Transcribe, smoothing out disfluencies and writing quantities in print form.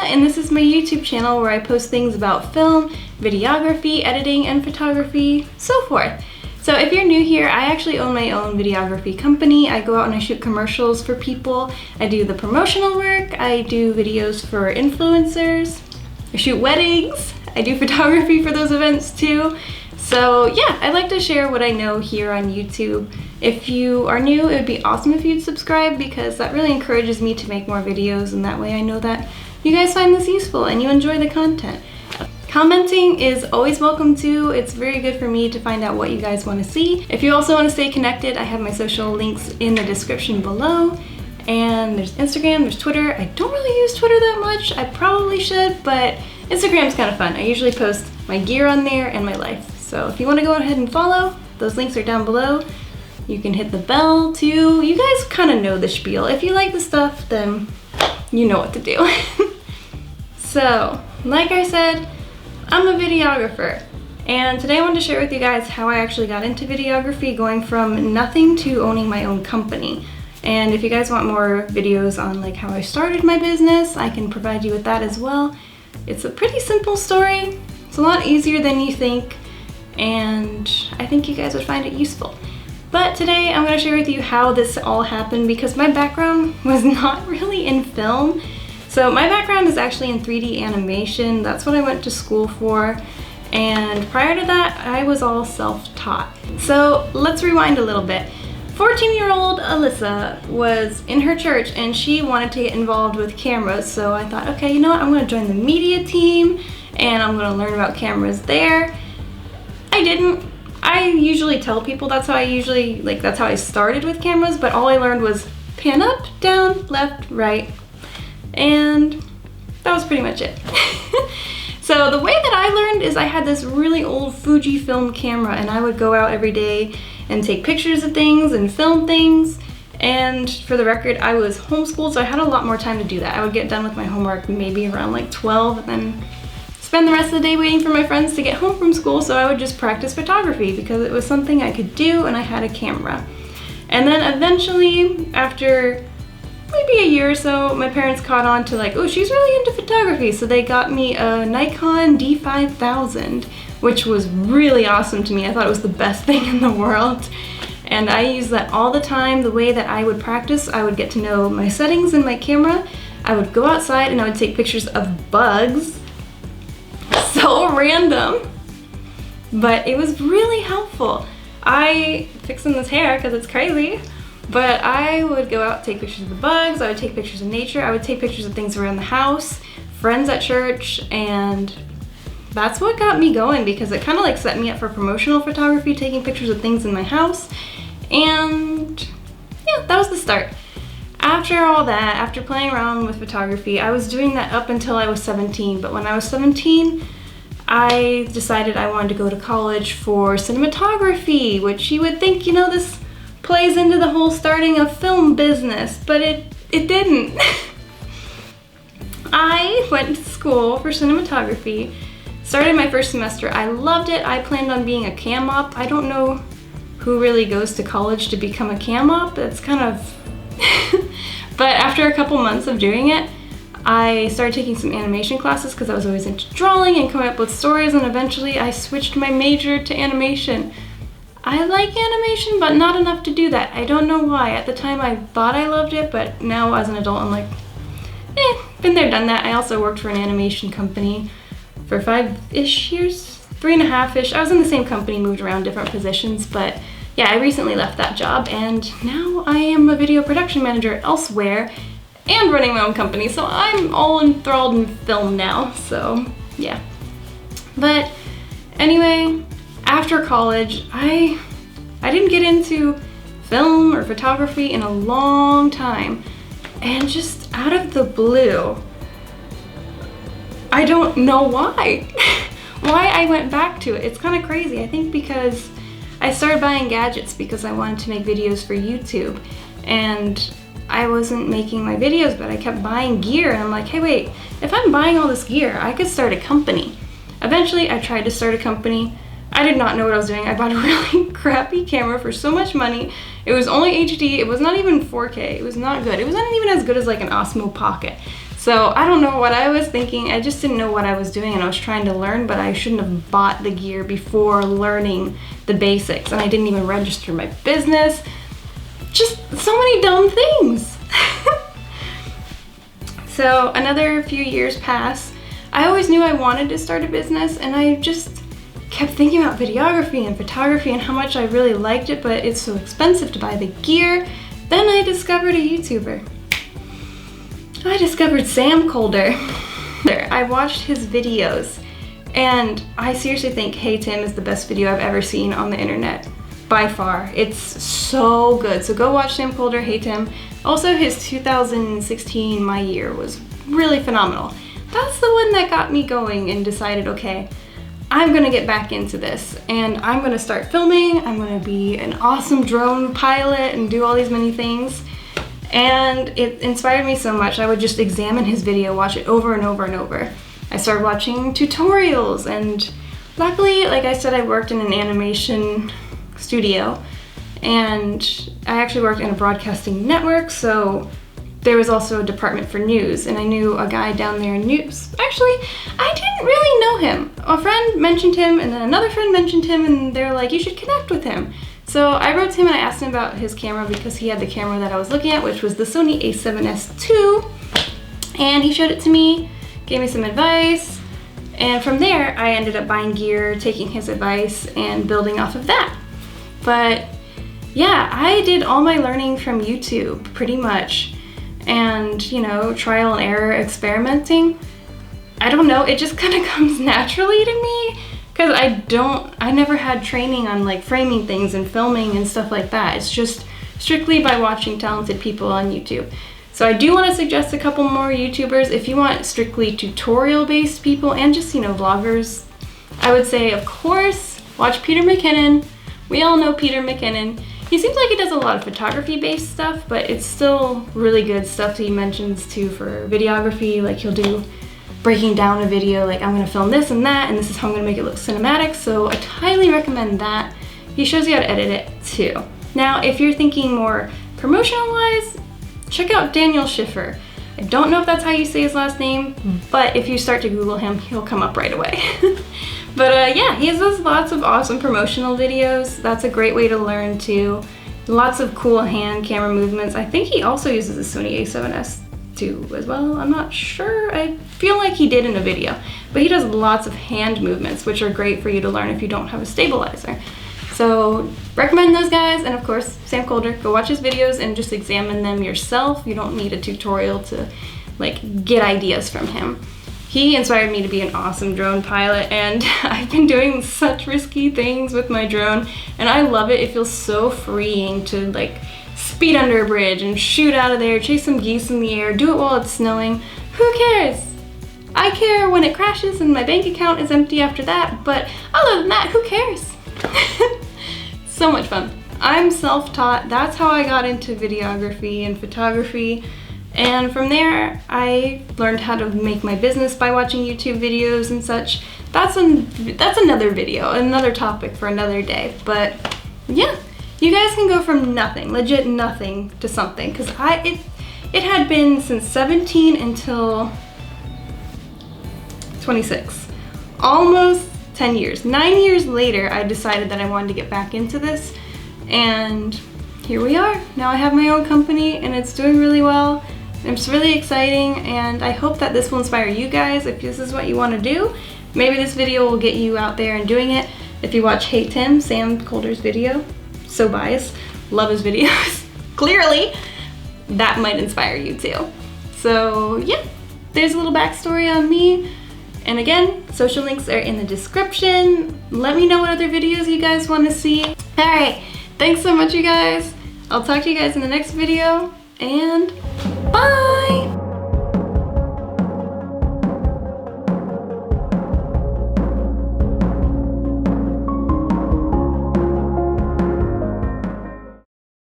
and this is my YouTube channel where I post things about film, videography, editing, and photography, so forth. So if you're new here, I actually own my own videography company. I go out and I shoot commercials for people. I do the promotional work. I do videos for influencers. I shoot weddings. I do photography for those events too. So yeah, I like to share what I know here on YouTube. If you are new, it would be awesome if you'd subscribe because that really encourages me to make more videos, and that way I know that you guys find this useful and you enjoy the content. Commenting is always welcome too. It's very good for me to find out what you guys want to see. If you also want to stay connected, I have my social links in the description below. And there's Instagram, there's Twitter. I don't really use Twitter that much. I probably should, but Instagram's kind of fun. I usually post my gear on there and my life. So if you want to go ahead and follow, those links are down below. You can hit the bell too. You guys kind of know the spiel. If you like the stuff, then you know what to do. So, like I said, I'm a videographer. And today I wanted to share with you guys how I actually got into videography, going from nothing to owning my own company. And if you guys want more videos on like how I started my business, I can provide you with that as well. It's a pretty simple story. It's a lot easier than you think, and I think you guys would find it useful. But today I'm going to share with you how this all happened because my background was not really in film. So my background is actually in 3D animation. That's what I went to school for. And prior to that, I was all self-taught. So let's rewind a little bit. 14-year-old Alyssa was in her church and she wanted to get involved with cameras. So I thought, okay, you know what? I'm going to join the media team and I'm going to learn about cameras there. I didn't. I usually tell people that's how I started with cameras, but all I learned was pan up, down, left, right, and that was pretty much it. So the way that I learned is I had this really old Fujifilm camera and I would go out every day and take pictures of things and film things. And for the record, I was homeschooled, so I had a lot more time to do that. I would get done with my homework maybe around like 12 and then spend the rest of the day waiting for my friends to get home from school, so I would just practice photography because it was something I could do and I had a camera. And then eventually, after maybe a year or so, my parents caught on to like, oh, she's really into photography, so they got me a Nikon D5000, which was really awesome to me. I thought it was the best thing in the world. And I used that all the time. The way that I would practice, I would get to know my settings in my camera. I would go outside and I would take pictures of bugs. So random, but it was really helpful. Fixing this hair because it's crazy, but I would go out, take pictures of the bugs, I would take pictures of nature, I would take pictures of things around the house, friends at church, and that's what got me going because it kind of like set me up for promotional photography, taking pictures of things in my house, and yeah, that was the start. After all that, after playing around with photography, I was doing that up until I was 17, but when I was 17, I decided I wanted to go to college for cinematography, which you would think, you know, this plays into the whole starting a film business, but it didn't. I went to school for cinematography, started my first semester. I loved it. I planned on being a cam op. I don't know who really goes to college to become a cam op. That's kind of... But after a couple months of doing it, I started taking some animation classes because I was always into drawing and coming up with stories, and eventually I switched my major to animation. I like animation, but not enough to do that. I don't know why. At the time I thought I loved it, but now as an adult I'm like, been there, done that. I also worked for an animation company for 5-ish years, 3.5-ish. I was in the same company, moved around different positions, but yeah, I recently left that job and now I am a video production manager elsewhere and running my own company, so I'm all enthralled in film now, so yeah. But anyway, after college, I didn't get into film or photography in a long time, and just out of the blue, I don't know why. Why I went back to it. It's kind of crazy. I think because I started buying gadgets because I wanted to make videos for YouTube, and I wasn't making my videos, but I kept buying gear, and I'm like, hey, wait, if I'm buying all this gear, I could start a company. Eventually, I tried to start a company. I did not know what I was doing. I bought a really crappy camera for so much money. It was only HD. It was not even 4K. It was not good. It wasn't even as good as like an Osmo Pocket. So I don't know what I was thinking. I just didn't know what I was doing, and I was trying to learn, but I shouldn't have bought the gear before learning the basics, and I didn't even register my business. Just so many dumb things. So another few years pass. I always knew I wanted to start a business, and I just kept thinking about videography and photography and how much I really liked it, but it's so expensive to buy the gear. Then I discovered a YouTuber. I discovered Sam Colder. I watched his videos, and I seriously think Hey Tim is the best video I've ever seen on the internet. By far. It's so good. So go watch Sam Colder, Hey Tim. Also, his 2016 My Year was really phenomenal. That's the one that got me going and decided, okay, I'm gonna get back into this, and I'm gonna start filming. I'm gonna be an awesome drone pilot and do all these many things. And it inspired me so much. I would just examine his video, watch it over and over and over. I started watching tutorials, and luckily, like I said, I worked in an animation studio, and I actually worked in a broadcasting network, so there was also a department for news, and I knew a guy down there in news. Actually, I didn't really know him. A friend mentioned him, and then another friend mentioned him, and they're like, you should connect with him. So I wrote to him and I asked him about his camera because he had the camera that I was looking at, which was the Sony a7S II, and he showed it to me, gave me some advice, and from there I ended up buying gear, taking his advice, and building off of that. But yeah, I did all my learning from YouTube, pretty much, and you know, trial and error, experimenting. I don't know, it just kind of comes naturally to me. Because I never had training on like framing things and filming and stuff like that. It's just strictly by watching talented people on YouTube. So I do want to suggest a couple more YouTubers. If you want strictly tutorial based people and just, you know, vloggers, I would say, of course, watch Peter McKinnon. We all know Peter McKinnon. He seems like he does a lot of photography based stuff, but it's still really good stuff he mentions too for videography. Like he'll do breaking down a video, like I'm gonna film this and that, and this is how I'm gonna make it look cinematic, so I highly recommend that. He shows you how to edit it too. Now, if you're thinking more promotional wise, check out Daniel Schiffer. I don't know if that's how you say his last name, but if you start to Google him, he'll come up right away. But yeah, he does lots of awesome promotional videos. That's a great way to learn too. Lots of cool hand camera movements. I think he also uses the Sony a7S II as well. I'm not sure. I feel like he did in a video, but he does lots of hand movements, which are great for you to learn if you don't have a stabilizer. So recommend those guys, and of course Sam Colder. Go watch his videos and just examine them yourself. You don't need a tutorial to like get ideas from him. He inspired me to be an awesome drone pilot, and I've been doing such risky things with my drone, and I love it. It feels so freeing to like speed under a bridge and shoot out of there, chase some geese in the air, do it while it's snowing. Who cares? I care when it crashes and my bank account is empty after that, but other than that, who cares? So much fun. I'm self-taught. That's how I got into videography and photography. And from there, I learned how to make my business by watching YouTube videos and such. That's another video, another topic for another day. But yeah, you guys can go from nothing, legit nothing, to something. Because it had been since 17 until 26. Almost 10 years. 9 years later, I decided that I wanted to get back into this. And here we are. Now I have my own company and it's doing really well. It's really exciting, and I hope that this will inspire you guys if this is what you want to do. Maybe this video will get you out there and doing it. If you watch Hey Tim, Sam Colder's video, so biased, love his videos, clearly, that might inspire you too. So yeah, there's a little backstory on me. And again, social links are in the description. Let me know what other videos you guys want to see. All right, thanks so much, you guys. I'll talk to you guys in the next video, and bye!